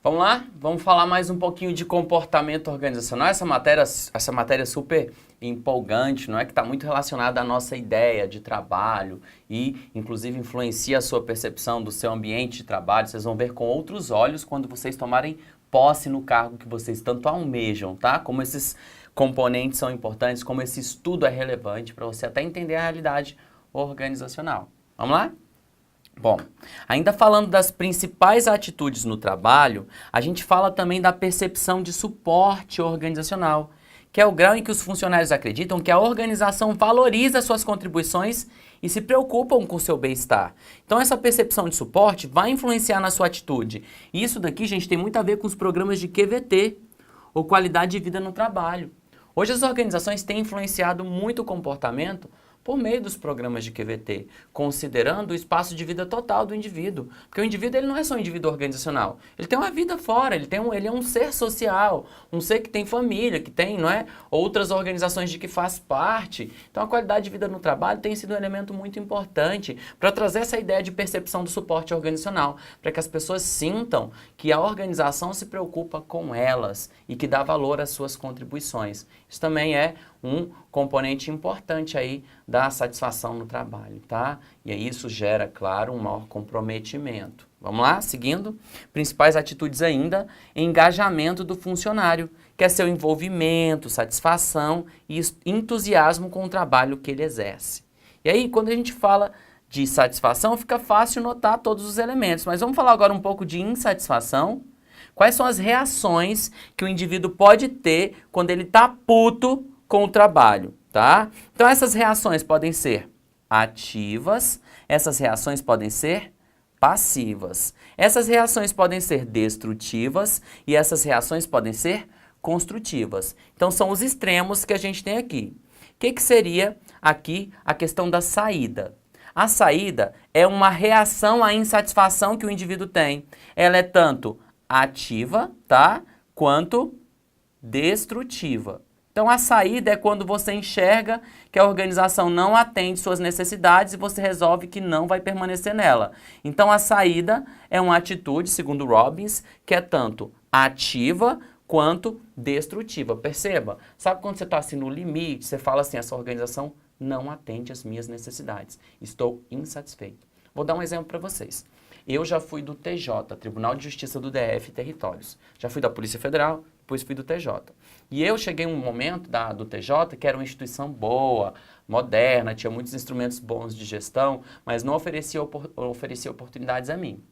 Vamos lá? Vamos falar mais um pouquinho de comportamento organizacional. Essa matéria é super empolgante, não é? Que está muito relacionada à nossa ideia de trabalho e, inclusive, influencia a sua percepção do seu ambiente de trabalho. Vocês vão ver com outros olhos quando vocês tomarem posse no cargo que vocês tanto almejam, tá? Como esses componentes são importantes, como esse estudo é relevante para você até entender a realidade organizacional. Vamos lá? Bom, ainda falando das principais atitudes no trabalho, a gente fala também da percepção de suporte organizacional, que é o grau em que os funcionários acreditam que a organização valoriza suas contribuições e se preocupam com o seu bem-estar. Então essa percepção de suporte vai influenciar na sua atitude. E isso daqui, gente, tem muito a ver com os programas de QVT, ou qualidade de vida no trabalho. Hoje as organizações têm influenciado muito o comportamento por meio dos programas de QVT, considerando o espaço de vida total do indivíduo. Porque o indivíduo ele não é só um indivíduo organizacional, ele tem uma vida fora, ele é um ser social, um ser que tem família, que tem, não é, outras organizações de que faz parte. Então a qualidade de vida no trabalho tem sido um elemento muito importante para trazer essa ideia de percepção do suporte organizacional, para que as pessoas sintam que a organização se preocupa com elas e que dá valor às suas contribuições. Isso também é um componente importante aí da satisfação no trabalho, tá? E aí isso gera, claro, um maior comprometimento. Vamos lá, seguindo. Principais atitudes ainda, engajamento do funcionário, que é seu envolvimento, satisfação e entusiasmo com o trabalho que ele exerce. E aí, quando a gente fala de satisfação, fica fácil notar todos os elementos, mas vamos falar agora um pouco de insatisfação. Quais são as reações que o indivíduo pode ter quando ele está puto com o trabalho, tá? Então essas reações podem ser ativas, essas reações podem ser passivas. Essas reações podem ser destrutivas e essas reações podem ser construtivas. Então são os extremos que a gente tem aqui. O que seria aqui a questão da saída? A saída é uma reação à insatisfação que o indivíduo tem. Ela é tanto ativa, tá? Quanto destrutiva. Então a saída é quando você enxerga que a organização não atende suas necessidades e você resolve que não vai permanecer nela. Então a saída é uma atitude, segundo Robbins, que é tanto ativa quanto destrutiva. Perceba? Sabe quando você está assim no limite, você fala assim, essa organização não atende às minhas necessidades. Estou insatisfeito. Vou dar um exemplo para vocês. Eu já fui do TJ, Tribunal de Justiça do DF Territórios. Já fui da Polícia Federal, depois fui do TJ. E eu cheguei em um momento do TJ que era uma instituição boa, moderna, tinha muitos instrumentos bons de gestão, mas não oferecia oportunidades a mim.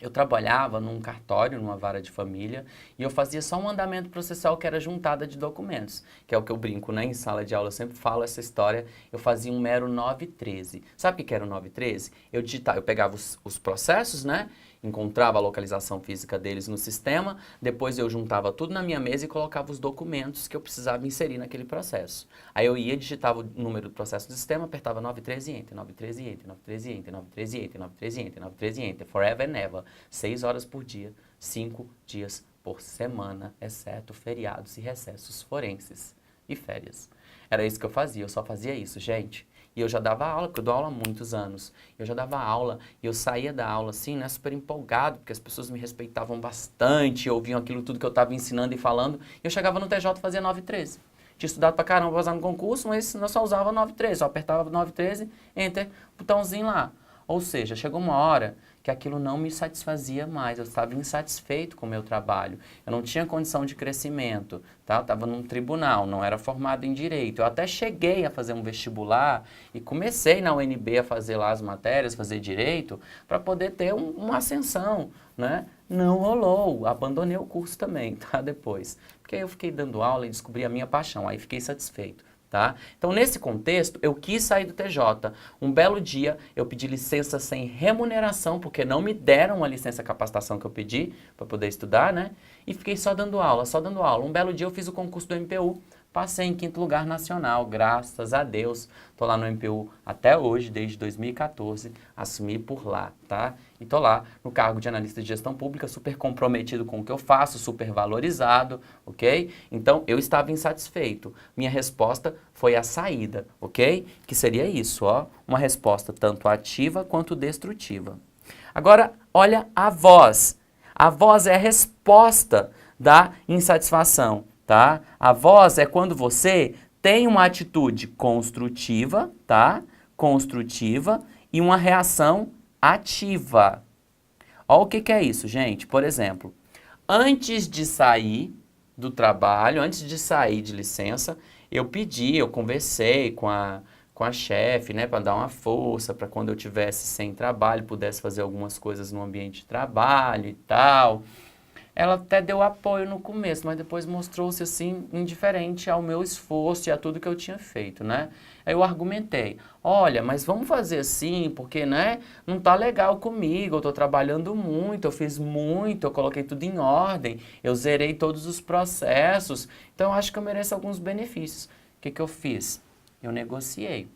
Eu trabalhava num cartório, numa vara de família, e eu fazia só um andamento processual que era juntada de documentos, que é o que eu brinco, né? Em sala de aula eu sempre falo essa história, eu fazia um mero 913. Sabe o que era o 913? Eu pegava os processos, né? Encontrava a localização física deles no sistema, depois eu juntava tudo na minha mesa e colocava os documentos que eu precisava inserir naquele processo. Aí eu ia, digitava o número do processo do sistema, apertava 913 e enter, 913 e enter, 913 e enter, 913 e enter, 913 e enter, 913 e enter, forever and ever, 6 horas por dia, 5 dias por semana, exceto feriados e recessos forenses e férias. Era isso que eu fazia, eu só fazia isso, gente. E eu já dava aula, porque eu dou aula há muitos anos. Eu já dava aula e eu saía da aula assim, né, super empolgado, porque as pessoas me respeitavam bastante, ouviam aquilo tudo que eu estava ensinando e falando. E eu chegava no TJ e fazia 913. Tinha estudado pra caramba pra usar no concurso, mas eu só usava 913. Só apertava 913, enter, botãozinho lá. Ou seja, chegou uma hora que aquilo não me satisfazia mais, eu estava insatisfeito com o meu trabalho, eu não tinha condição de crescimento, tá? Eu estava num tribunal, não era formado em direito, eu até cheguei a fazer um vestibular e comecei na UNB a fazer lá as matérias, fazer direito, para poder ter uma ascensão, né? Não rolou, abandonei o curso também, tá? Depois, porque aí eu fiquei dando aula e descobri a minha paixão, aí fiquei satisfeito. Tá? Então, nesse contexto, eu quis sair do TJ. Um belo dia, eu pedi licença sem remuneração, porque não me deram a licença capacitação que eu pedi para poder estudar, né? E fiquei só dando aula, só dando aula. Um belo dia, eu fiz o concurso do MPU, passei em 5º lugar nacional, graças a Deus. Tô lá no MPU até hoje, desde 2014, assumi por lá, tá? E tô lá no cargo de analista de gestão pública, super comprometido com o que eu faço, super valorizado, ok? Então, eu estava insatisfeito. Minha resposta foi a saída, ok? Que seria isso, ó, uma resposta tanto ativa quanto destrutiva. Agora, olha a voz. A voz é a resposta da insatisfação, tá? A voz é quando você tem uma atitude construtiva, tá? Construtiva e uma reação ativa. Olha o que é isso, gente. Por exemplo, antes de sair do trabalho, antes de sair de licença, eu conversei com a chefe, né, para dar uma força, para quando eu tivesse sem trabalho, pudesse fazer algumas coisas no ambiente de trabalho e tal. Ela até deu apoio no começo, mas depois mostrou-se assim, indiferente ao meu esforço e a tudo que eu tinha feito, né? Aí eu argumentei, olha, mas vamos fazer assim, porque, né, não tá legal comigo, eu tô trabalhando muito, eu fiz muito, eu coloquei tudo em ordem, eu zerei todos os processos, então eu acho que eu mereço alguns benefícios. O que eu fiz? Eu negociei,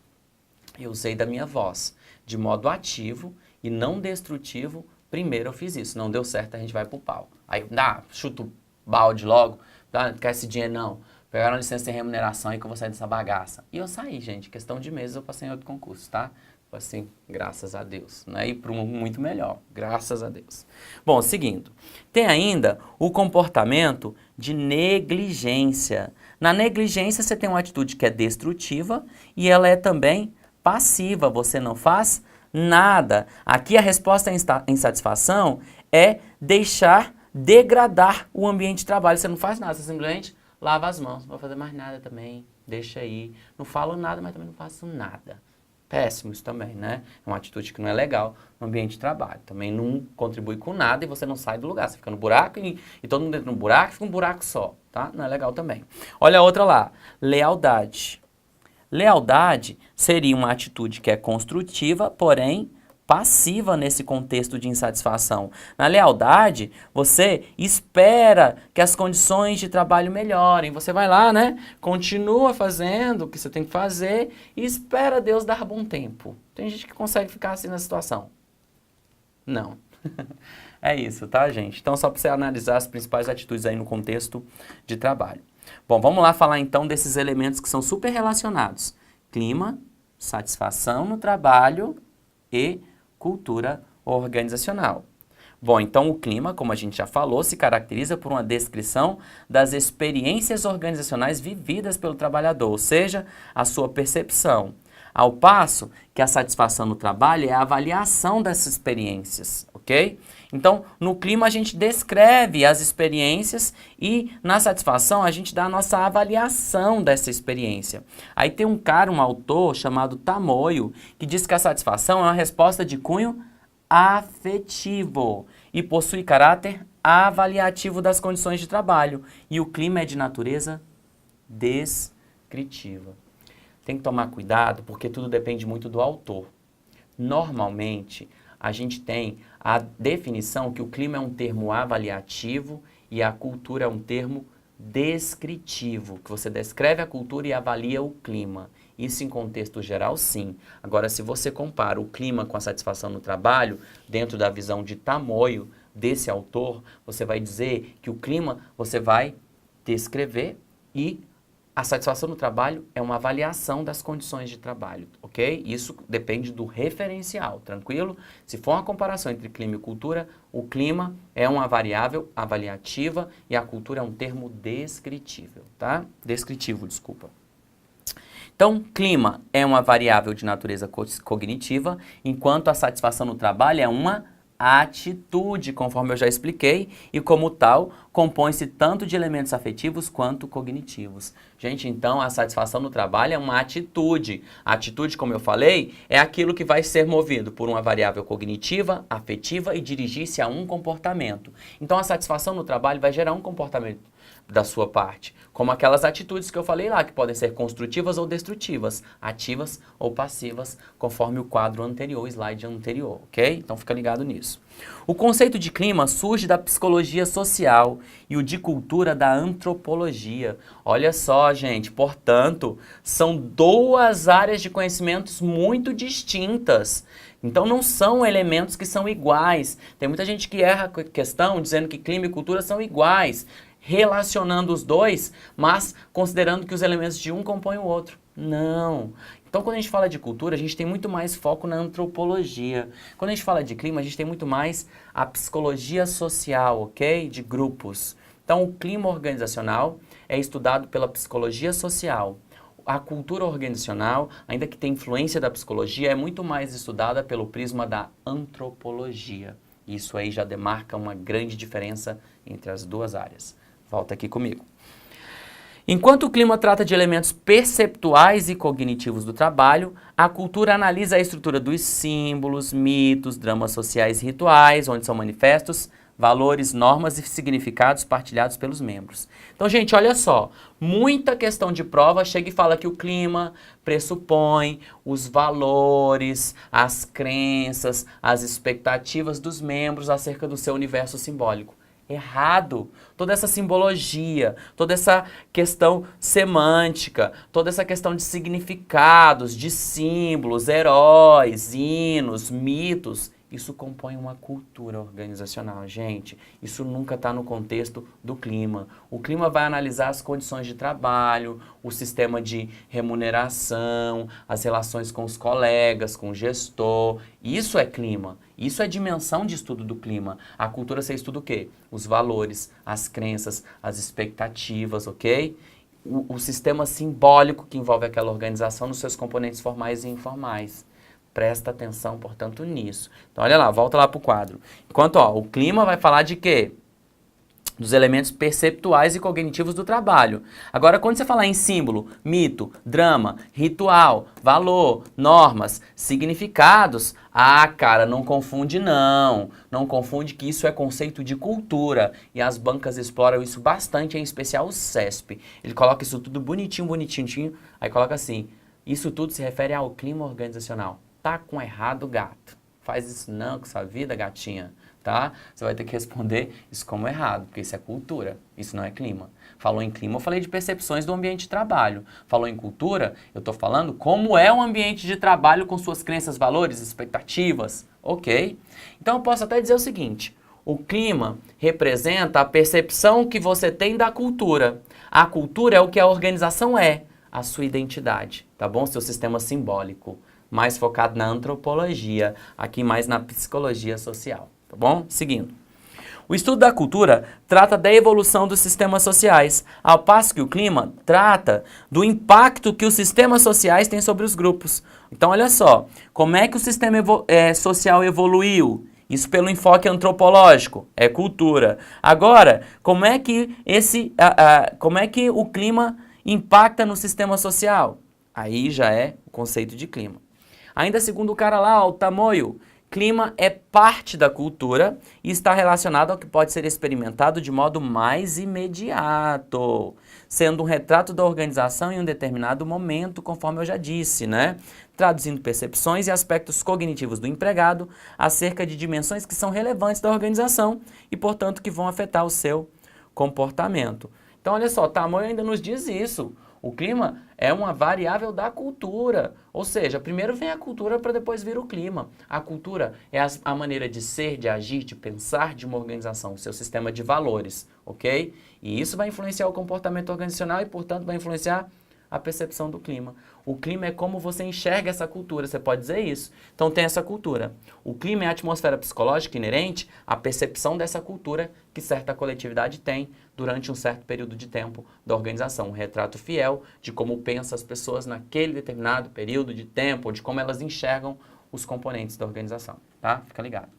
eu usei da minha voz, de modo ativo e não destrutivo. Primeiro eu fiz isso, não deu certo, a gente vai pro pau. Aí, chuta o balde logo, não quer esse dinheiro não, pegaram licença sem remuneração aí que eu vou sair dessa bagaça. E eu saí, gente, questão de meses eu passei em outro concurso, tá? Assim, graças a Deus, né? E para um muito melhor, graças a Deus. Bom, seguindo, tem ainda o comportamento de negligência. Na negligência você tem uma atitude que é destrutiva e ela é também passiva, você não faz nada. Aqui a resposta à insatisfação é deixar degradar o ambiente de trabalho. Você não faz nada, você simplesmente lava as mãos. Não vou fazer mais nada também, deixa aí. Não falo nada, mas também não faço nada. Péssimo isso também, né? É uma atitude que não é legal no ambiente de trabalho. Também não contribui com nada e você não sai do lugar. Você fica no buraco e todo mundo entra no buraco e fica um buraco só, tá? Não é legal também. Olha a outra lá, lealdade. Lealdade seria uma atitude que é construtiva, porém passiva nesse contexto de insatisfação. Na lealdade, você espera que as condições de trabalho melhorem. Você vai lá, né? Continua fazendo o que você tem que fazer e espera Deus dar bom tempo. Tem gente que consegue ficar assim na situação. Não. É isso, tá, gente? Então, só para você analisar as principais atitudes aí no contexto de trabalho. Bom, vamos lá falar então desses elementos que são super relacionados. Clima, satisfação no trabalho e cultura organizacional. Bom, então o clima, como a gente já falou, se caracteriza por uma descrição das experiências organizacionais vividas pelo trabalhador, ou seja, a sua percepção. Ao passo que a satisfação no trabalho é a avaliação dessas experiências, ok? Então, no clima a gente descreve as experiências e na satisfação a gente dá a nossa avaliação dessa experiência. Aí tem um cara, um autor chamado Tamoio, que diz que a satisfação é uma resposta de cunho afetivo e possui caráter avaliativo das condições de trabalho. E o clima é de natureza descritiva. Tem que tomar cuidado porque tudo depende muito do autor. Normalmente, a gente tem a definição que o clima é um termo avaliativo e a cultura é um termo descritivo, que você descreve a cultura e avalia o clima. Isso em contexto geral, sim. Agora, se você compara o clima com a satisfação no trabalho, dentro da visão de Tamoio, desse autor, você vai dizer que o clima você vai descrever e a satisfação no trabalho é uma avaliação das condições de trabalho, ok? Isso depende do referencial, tranquilo? Se for uma comparação entre clima e cultura, o clima é uma variável avaliativa e a cultura é um termo descritível, tá? Descritivo, desculpa. Então, clima é uma variável de natureza cognitiva, enquanto a satisfação no trabalho é uma atitude, conforme eu já expliquei, e como tal, compõe-se tanto de elementos afetivos quanto cognitivos. Gente, então a satisfação no trabalho é uma atitude. A atitude, como eu falei, é aquilo que vai ser movido por uma variável cognitiva, afetiva e dirigir-se a um comportamento. Então a satisfação no trabalho vai gerar um comportamento da sua parte, como aquelas atitudes que eu falei lá, que podem ser construtivas ou destrutivas, ativas ou passivas, conforme o quadro anterior, o slide anterior, ok? Então fica ligado nisso. O conceito de clima surge da psicologia social e o de cultura da antropologia. Olha só, gente, portanto, são duas áreas de conhecimentos muito distintas. Então não são elementos que são iguais. Tem muita gente que erra a questão dizendo que clima e cultura são iguais, relacionando os dois, mas considerando que os elementos de um compõem o outro. Não. Então, quando a gente fala de cultura, a gente tem muito mais foco na antropologia. Quando a gente fala de clima, a gente tem muito mais a psicologia social, ok? De grupos. Então, o clima organizacional é estudado pela psicologia social. A cultura organizacional, ainda que tenha influência da psicologia, é muito mais estudada pelo prisma da antropologia. Isso aí já demarca uma grande diferença entre as duas áreas. Volta aqui comigo. Enquanto o clima trata de elementos perceptuais e cognitivos do trabalho, a cultura analisa a estrutura dos símbolos, mitos, dramas sociais e rituais, onde são manifestos valores, normas e significados partilhados pelos membros. Então, gente, olha só, muita questão de prova chega e fala que o clima pressupõe os valores, as crenças, as expectativas dos membros acerca do seu universo simbólico. Errado. Toda essa simbologia, toda essa questão semântica, toda essa questão de significados, de símbolos, heróis, hinos, mitos, isso compõe uma cultura organizacional, gente. Isso nunca está no contexto do clima. O clima vai analisar as condições de trabalho, o sistema de remuneração, as relações com os colegas, com o gestor. Isso é clima. Isso é dimensão de estudo do clima. A cultura você estuda o quê? Os valores, as crenças, as expectativas, ok? O sistema simbólico que envolve aquela organização nos seus componentes formais e informais. Presta atenção, portanto, nisso. Então, olha lá, volta lá para o quadro. Enquanto, ó, o clima vai falar de quê? Dos elementos perceptuais e cognitivos do trabalho. Agora, quando você falar em símbolo, mito, drama, ritual, valor, normas, significados, cara, não confunde não. Não confunde que isso é conceito de cultura. E as bancas exploram isso bastante, em especial o CESP. Ele coloca isso tudo bonitinho, bonitinho, aí coloca assim, isso tudo se refere ao clima organizacional. Tá com errado, gato. Faz isso não com sua vida, gatinha, tá? Você vai ter que responder isso como errado, porque isso é cultura, isso não é clima. Falou em clima, eu falei de percepções do ambiente de trabalho. Falou em cultura, eu tô falando como é o ambiente de trabalho com suas crenças, valores, expectativas, ok? Então eu posso até dizer o seguinte, o clima representa a percepção que você tem da cultura. A cultura é o que a organização é, a sua identidade, tá bom? Seu sistema simbólico. Mais focado na antropologia, aqui mais na psicologia social, tá bom? Seguindo. O estudo da cultura trata da evolução dos sistemas sociais, ao passo que o clima trata do impacto que os sistemas sociais têm sobre os grupos. Então, olha só, como é que o sistema social evoluiu? Isso pelo enfoque antropológico, é cultura. Agora, como é que o clima impacta no sistema social? Aí já é o conceito de clima. Ainda segundo o cara lá, o Tamoio, clima é parte da cultura e está relacionado ao que pode ser experimentado de modo mais imediato, sendo um retrato da organização em um determinado momento, conforme eu já disse, né? Traduzindo percepções e aspectos cognitivos do empregado acerca de dimensões que são relevantes da organização e, portanto, que vão afetar o seu comportamento. Então, olha só, Tamoio ainda nos diz isso. O clima é uma variável da cultura, ou seja, primeiro vem a cultura para depois vir o clima. A cultura é a maneira de ser, de agir, de pensar de uma organização, o seu sistema de valores, ok? E isso vai influenciar o comportamento organizacional e, portanto, vai influenciar a percepção do clima. O clima é como você enxerga essa cultura, você pode dizer isso. Então tem essa cultura. O clima é a atmosfera psicológica inerente à percepção dessa cultura que certa coletividade tem durante um certo período de tempo da organização. Um retrato fiel de como pensam as pessoas naquele determinado período de tempo, ou de como elas enxergam os componentes da organização, tá? Fica ligado.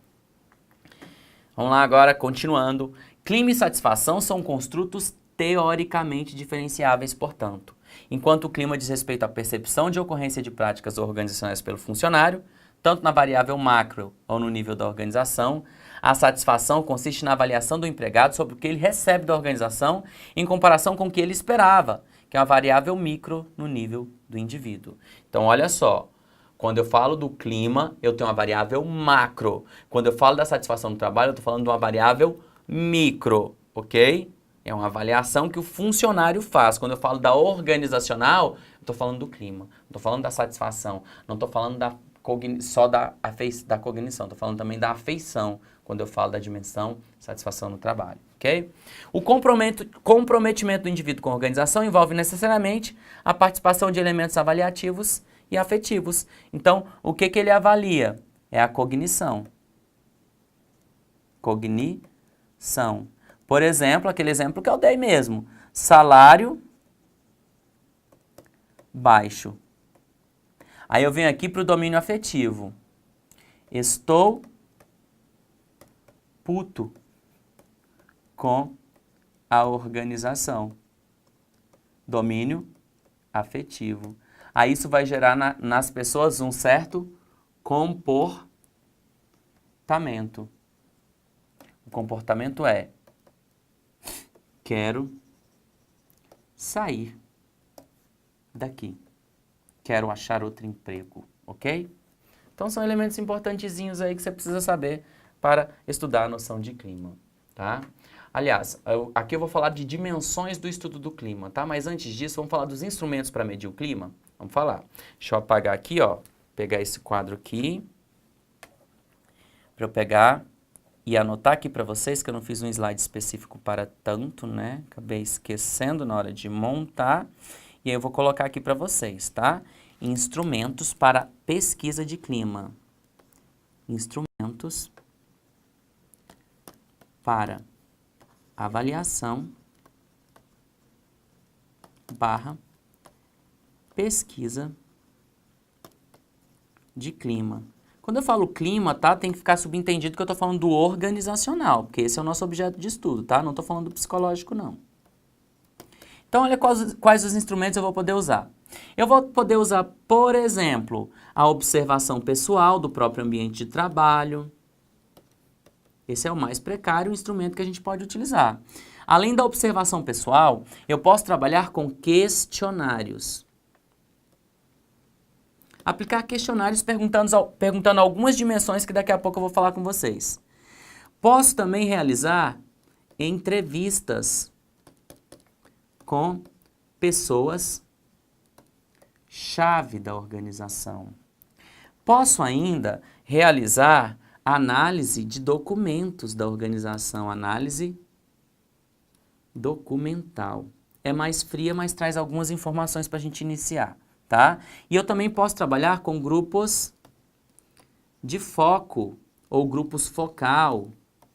Vamos lá agora, continuando. Clima e satisfação são construtos teoricamente diferenciáveis, portanto. Enquanto o clima diz respeito à percepção de ocorrência de práticas organizacionais pelo funcionário, tanto na variável macro ou no nível da organização, a satisfação consiste na avaliação do empregado sobre o que ele recebe da organização em comparação com o que ele esperava, que é uma variável micro no nível do indivíduo. Então, olha só, quando eu falo do clima, eu tenho uma variável macro. Quando eu falo da satisfação do trabalho, eu estou falando de uma variável micro, ok? É uma avaliação que o funcionário faz. Quando eu falo da organizacional, eu estou falando do clima, não estou falando da satisfação, não estou falando só da cognição, estou falando também da afeição, quando eu falo da dimensão satisfação no trabalho, ok? O comprometimento do indivíduo com a organização envolve necessariamente a participação de elementos avaliativos e afetivos. Então, o que que ele avalia? É a cognição. Cognição. Por exemplo, aquele exemplo que eu dei mesmo. Salário baixo. Aí eu venho aqui para o domínio afetivo. Estou puto com a organização. Domínio afetivo. Aí isso vai gerar nas pessoas um certo comportamento. O comportamento é: quero sair daqui. Quero achar outro emprego, ok? Então são elementos importantezinhos aí que você precisa saber para estudar a noção de clima, tá? Aliás, aqui eu vou falar de dimensões do estudo do clima, tá? Mas antes disso, vamos falar dos instrumentos para medir o clima? Vamos falar. Deixa eu apagar aqui, ó. Pegar esse quadro aqui. Para eu pegar e anotar aqui para vocês, que eu não fiz um slide específico para tanto, né? Acabei esquecendo na hora de montar. E aí eu vou colocar aqui para vocês, tá? Instrumentos para pesquisa de clima. Instrumentos para avaliação / pesquisa de clima. Quando eu falo clima, tá? Tem que ficar subentendido que eu estou falando do organizacional, porque esse é o nosso objeto de estudo, tá? Não estou falando do psicológico, não. Então, olha quais os instrumentos eu vou poder usar. Eu vou poder usar, por exemplo, a observação pessoal do próprio ambiente de trabalho. Esse é o mais precário instrumento que a gente pode utilizar. Além da observação pessoal, eu posso trabalhar com questionários. Aplicar questionários perguntando algumas dimensões que daqui a pouco eu vou falar com vocês. Posso também realizar entrevistas com pessoas chave da organização. Posso ainda realizar análise de documentos da organização, análise documental. É mais fria, mas traz algumas informações para a gente iniciar, tá? E eu também posso trabalhar com grupos de foco, ou grupos focal,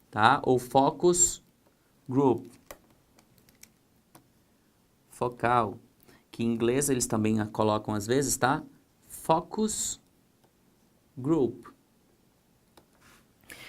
tá? Ou focus group. Focal, que em inglês eles também colocam às vezes, tá? Focus group.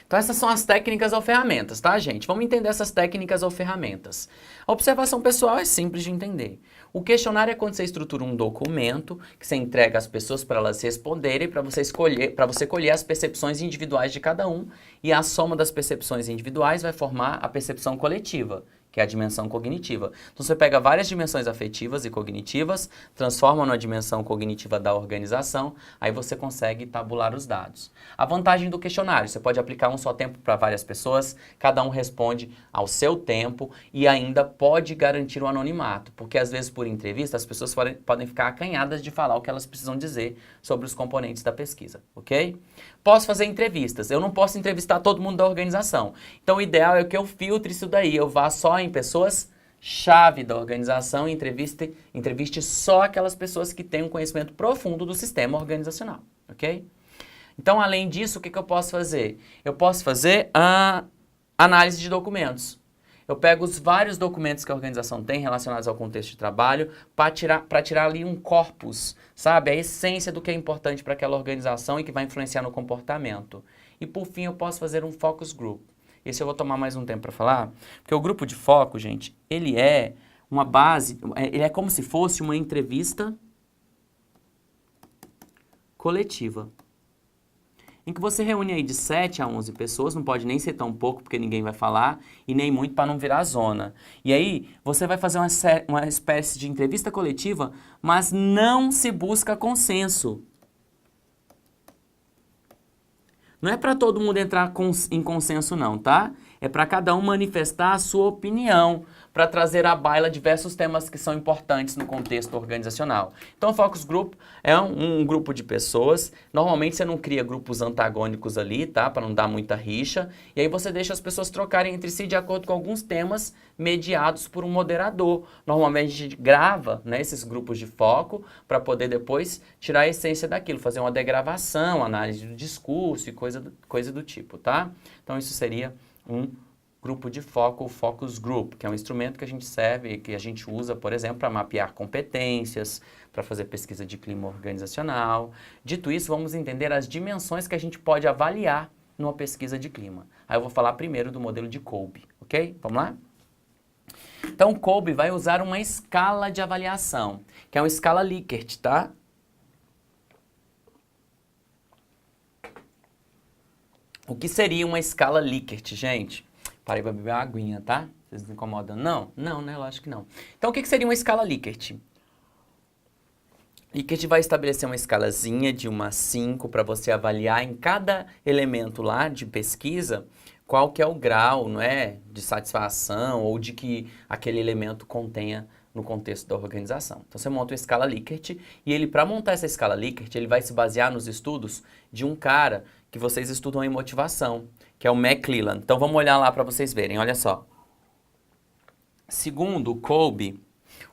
Então essas são as técnicas ou ferramentas, tá, gente? Vamos entender essas técnicas ou ferramentas. A observação pessoal é simples de entender. O questionário é quando você estrutura um documento que você entrega às pessoas para elas responderem, para você colher as percepções individuais de cada um, e a soma das percepções individuais vai formar a percepção coletiva, que é a dimensão cognitiva. Então, você pega várias dimensões afetivas e cognitivas, transforma numa dimensão cognitiva da organização, aí você consegue tabular os dados. A vantagem do questionário, você pode aplicar um só tempo para várias pessoas, cada um responde ao seu tempo e ainda pode garantir o anonimato, porque às vezes por entrevista as pessoas podem ficar acanhadas de falar o que elas precisam dizer sobre os componentes da pesquisa, ok? Posso fazer entrevistas, eu não posso entrevistar todo mundo da organização, então o ideal é que eu filtre isso daí, eu vá só em pessoas chave da organização e entreviste só aquelas pessoas que têm um conhecimento profundo do sistema organizacional, ok? Então, além disso, o que eu posso fazer? Eu posso fazer a análise de documentos. Eu pego os vários documentos que a organização tem relacionados ao contexto de trabalho para tirar ali um corpus, sabe? A essência do que é importante para aquela organização e que vai influenciar no comportamento. E, por fim, eu posso fazer um focus group. Esse eu vou tomar mais um tempo para falar, porque o grupo de foco, gente, ele é uma base, ele é como se fosse uma entrevista coletiva, em que você reúne aí de 7 a 11 pessoas, não pode nem ser tão pouco, porque ninguém vai falar, e nem muito para não virar zona. E aí, você vai fazer uma espécie de entrevista coletiva, mas não se busca consenso. Não é para todo mundo entrar em consenso não, tá? é para cada um manifestar a sua opinião, para trazer à baila diversos temas que são importantes no contexto organizacional. Então, o Focus Group é um grupo de pessoas. Normalmente, você não cria grupos antagônicos ali, tá? Para não dar muita rixa. E aí, você deixa as pessoas trocarem entre si de acordo com alguns temas mediados por um moderador. Normalmente, a gente grava, né, esses grupos de foco para poder depois tirar a essência daquilo, fazer uma degravação, análise do discurso e coisa do tipo, tá? Então, isso seria um grupo de foco, o Focus Group, que é um instrumento que a gente serve, que a gente usa, por exemplo, para mapear competências, para fazer pesquisa de clima organizacional. Dito isso, vamos entender as dimensões que a gente pode avaliar numa pesquisa de clima. Aí eu vou falar primeiro do modelo de Kolbe, ok? Vamos lá? Então, Kolbe vai usar uma escala de avaliação, que é uma escala Likert, tá? O que seria uma escala Likert, gente? Parei para beber uma aguinha, tá? Vocês não incomodam? Não? Não, né? Eu acho que não. Então, o que seria uma escala Likert? Likert vai estabelecer uma escalazinha de 1 a 5 para você avaliar em cada elemento lá de pesquisa qual que é o grau, não é, de satisfação ou de que aquele elemento contenha no contexto da organização. Então, você monta uma escala Likert e ele, para montar essa escala Likert, ele vai se basear nos estudos de um cara que vocês estudam em motivação, que é o McClellan. Então, vamos olhar lá para vocês verem, olha só. Segundo Kolbe,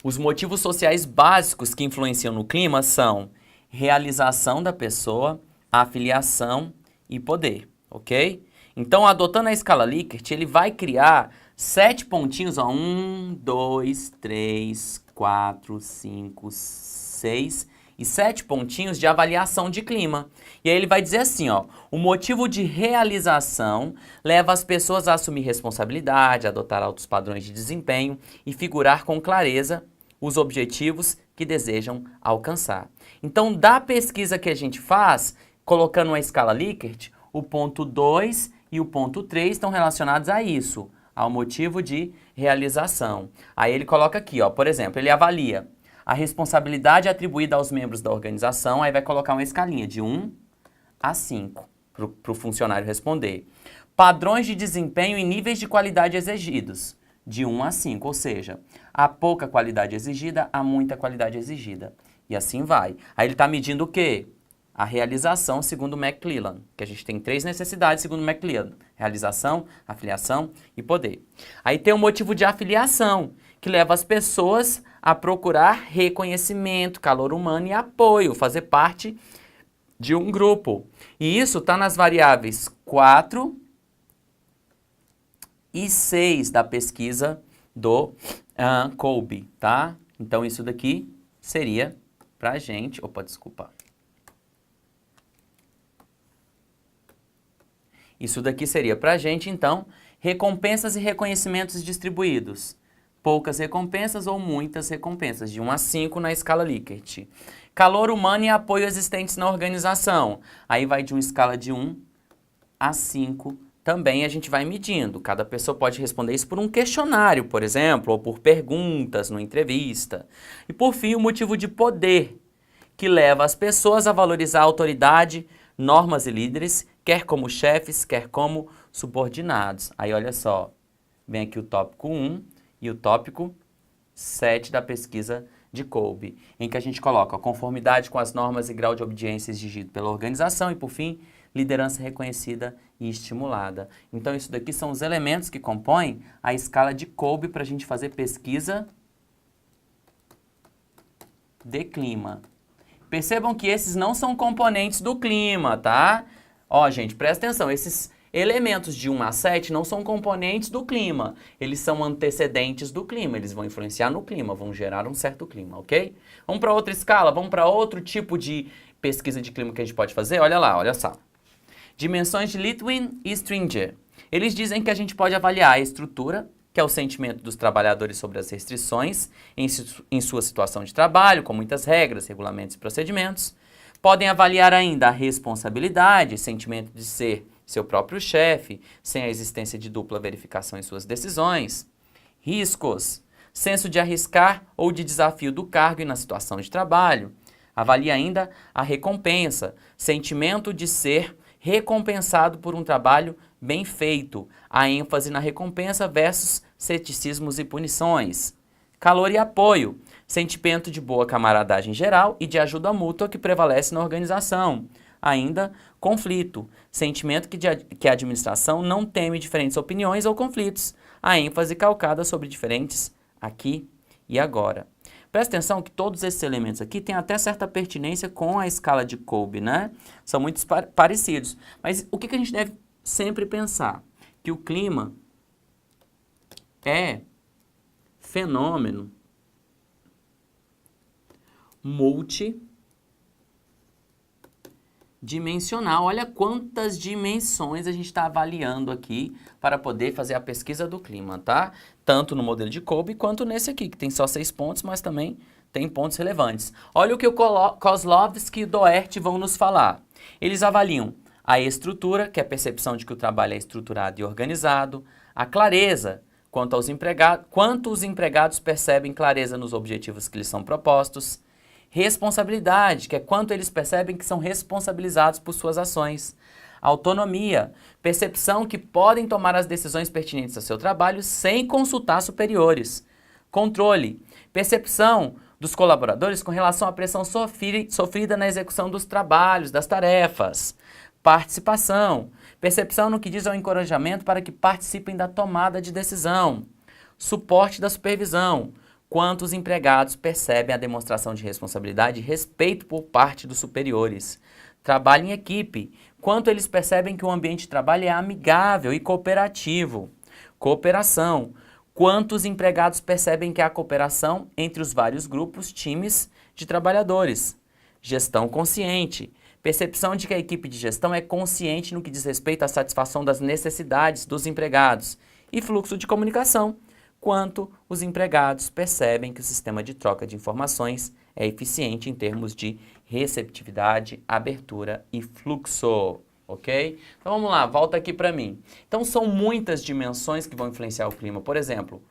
os motivos sociais básicos que influenciam no clima são realização da pessoa, afiliação e poder, ok? Então, adotando a escala Likert, ele vai criar 7 pontinhos, ó, 1, 2, 3, 4, 5, 6 e 7 pontinhos de avaliação de clima. E aí ele vai dizer assim, ó, o motivo de realização leva as pessoas a assumir responsabilidade, adotar altos padrões de desempenho e figurar com clareza os objetivos que desejam alcançar. Então, da pesquisa que a gente faz, colocando uma escala Likert, o ponto 2 e o ponto 3 estão relacionados a isso, ao motivo de realização. Aí ele coloca aqui, ó, por exemplo, ele avalia a responsabilidade atribuída aos membros da organização, aí vai colocar uma escalinha de 1 a 5 para o funcionário responder. Padrões de desempenho e níveis de qualidade exigidos, de 1 a 5, ou seja, há pouca qualidade exigida, há muita qualidade exigida. E assim vai. Aí ele está medindo o quê? A realização segundo McClellan, que a gente tem 3 necessidades segundo McClellan: realização, afiliação e poder. Aí tem o motivo de afiliação, que leva as pessoas a procurar reconhecimento, calor humano e apoio, fazer parte de um grupo. E isso está nas variáveis 4 e 6 da pesquisa do Kolbe, tá? Então isso daqui seria pra gente... Opa, desculpa. Isso daqui seria pra gente, então, recompensas e reconhecimentos distribuídos. Poucas recompensas ou muitas recompensas, de 1 a 5 na escala Likert. Calor humano e apoio existentes na organização. Aí vai de uma escala de 1 a 5. Também a gente vai medindo. Cada pessoa pode responder isso por um questionário, por exemplo, ou por perguntas numa entrevista. E por fim, o motivo de poder, que leva as pessoas a valorizar a autoridade, normas e líderes, quer como chefes, quer como subordinados. Aí olha só, vem aqui o tópico 1 e o tópico 7 da pesquisa de Kolbe, em que a gente coloca a conformidade com as normas e grau de obediência exigido pela organização e, por fim, liderança reconhecida e estimulada. Então, isso daqui são os elementos que compõem a escala de Kolbe para a gente fazer pesquisa de clima. Percebam que esses não são componentes do clima, tá? Ó, gente, presta atenção, esses elementos de 1 a 7 não são componentes do clima, eles são antecedentes do clima, eles vão influenciar no clima, vão gerar um certo clima, ok? Vamos para outra escala, vamos para outro tipo de pesquisa de clima que a gente pode fazer? Olha lá, olha só. Dimensões de Litwin e Stringer. Eles dizem que a gente pode avaliar a estrutura, que é o sentimento dos trabalhadores sobre as restrições em sua situação de trabalho, com muitas regras, regulamentos e procedimentos. Podem avaliar ainda a responsabilidade, sentimento de ser seu próprio chefe, sem a existência de dupla verificação em suas decisões. Riscos, senso de arriscar ou de desafio do cargo e na situação de trabalho. Avalia ainda a recompensa, sentimento de ser recompensado por um trabalho bem feito, a ênfase na recompensa versus ceticismos e punições. Calor e apoio, sentimento de boa camaradagem geral e de ajuda mútua que prevalece na organização. Ainda, conflito, sentimento que a administração não teme diferentes opiniões ou conflitos, a ênfase calcada sobre diferentes aqui e agora. Presta atenção que todos esses elementos aqui têm até certa pertinência com a escala de Kolbe, né? São muito parecidos. Mas o que a gente deve sempre pensar? Que o clima é fenômeno multidimensional. Olha quantas dimensões a gente está avaliando aqui para poder fazer a pesquisa do clima, tá? Tanto no modelo de Kolbe quanto nesse aqui, que tem só 6 pontos, mas também tem pontos relevantes. Olha o que o Kozlovsky e o Doherty vão nos falar. Eles avaliam a estrutura, que é a percepção de que o trabalho é estruturado e organizado, a clareza, quanto os empregados percebem clareza nos objetivos que lhes são propostos, responsabilidade, que é quanto eles percebem que são responsabilizados por suas ações, autonomia, percepção que podem tomar as decisões pertinentes ao seu trabalho sem consultar superiores, controle, percepção dos colaboradores com relação à pressão sofrida na execução dos trabalhos, das tarefas, participação, percepção no que diz ao encorajamento para que participem da tomada de decisão, suporte da supervisão, quanto os empregados percebem a demonstração de responsabilidade e respeito por parte dos superiores, trabalho em equipe, quanto eles percebem que o ambiente de trabalho é amigável e cooperativo, cooperação, quanto os empregados percebem que há cooperação entre os vários grupos, times de trabalhadores, gestão consciente, percepção de que a equipe de gestão é consciente no que diz respeito à satisfação das necessidades dos empregados e fluxo de comunicação, quanto os empregados percebem que o sistema de troca de informações é eficiente em termos de receptividade, abertura e fluxo, ok? Então vamos lá, volta aqui para mim. Então são muitas dimensões que vão influenciar o clima. Por exemplo,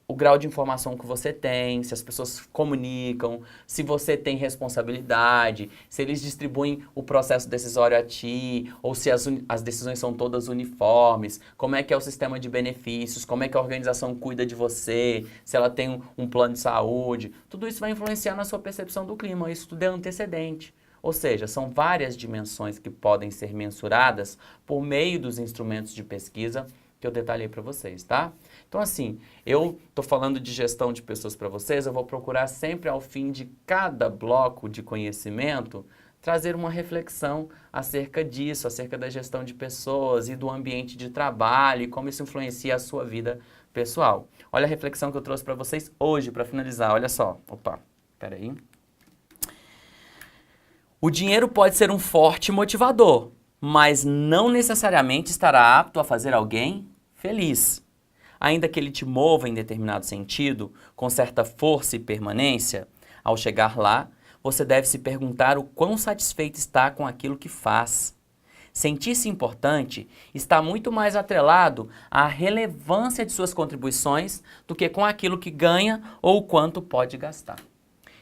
o grau de informação que você tem, se as pessoas comunicam, se você tem responsabilidade, se eles distribuem o processo decisório a ti, ou se as decisões são todas uniformes, como é que é o sistema de benefícios, como é que a organização cuida de você, se ela tem um plano de saúde, tudo isso vai influenciar na sua percepção do clima, isso tudo é antecedente. Ou seja, são várias dimensões que podem ser mensuradas por meio dos instrumentos de pesquisa que eu detalhei para vocês, tá? Então, assim, eu estou falando de gestão de pessoas para vocês, eu vou procurar sempre ao fim de cada bloco de conhecimento trazer uma reflexão acerca disso, acerca da gestão de pessoas e do ambiente de trabalho e como isso influencia a sua vida pessoal. Olha a reflexão que eu trouxe para vocês hoje, para finalizar, olha só. Opa, peraí. O dinheiro pode ser um forte motivador, mas não necessariamente estará apto a fazer alguém feliz. Ainda que ele te mova em determinado sentido, com certa força e permanência, ao chegar lá, você deve se perguntar o quão satisfeito está com aquilo que faz. Sentir-se importante está muito mais atrelado à relevância de suas contribuições do que com aquilo que ganha ou o quanto pode gastar.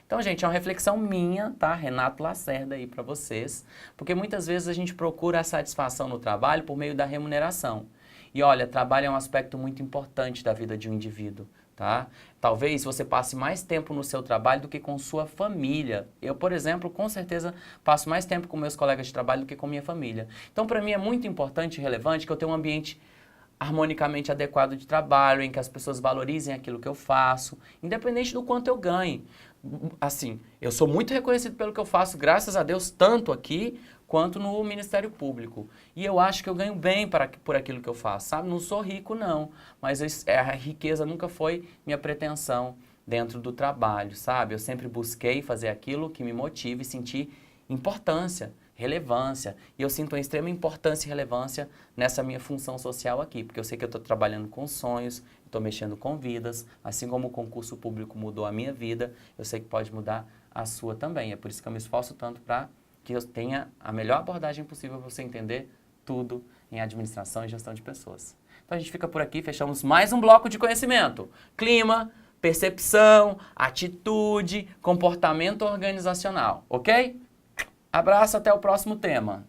Então, gente, é uma reflexão minha, tá? Renato Lacerda aí para vocês, porque muitas vezes a gente procura a satisfação no trabalho por meio da remuneração. E olha, trabalho é um aspecto muito importante da vida de um indivíduo, tá? Talvez você passe mais tempo no seu trabalho do que com sua família. Eu, por exemplo, com certeza passo mais tempo com meus colegas de trabalho do que com minha família. Então, para mim é muito importante e relevante que eu tenha um ambiente harmonicamente adequado de trabalho, em que as pessoas valorizem aquilo que eu faço, independente do quanto eu ganhe. Assim, eu sou muito reconhecido pelo que eu faço, graças a Deus, tanto aqui quanto no Ministério Público. E eu acho que eu ganho bem por aquilo que eu faço, sabe? Não sou rico, não, mas a riqueza nunca foi minha pretensão dentro do trabalho, sabe? Eu sempre busquei fazer aquilo que me motive e sentir importância, relevância. E eu sinto uma extrema importância e relevância nessa minha função social aqui, porque eu sei que eu estou trabalhando com sonhos, estou mexendo com vidas, assim como o concurso público mudou a minha vida, eu sei que pode mudar a sua também. É por isso que eu me esforço tanto para que eu tenha a melhor abordagem possível para você entender tudo em administração e gestão de pessoas. Então a gente fica por aqui, fechamos mais um bloco de conhecimento. Clima, percepção, atitude, comportamento organizacional, ok? Abraço, até o próximo tema.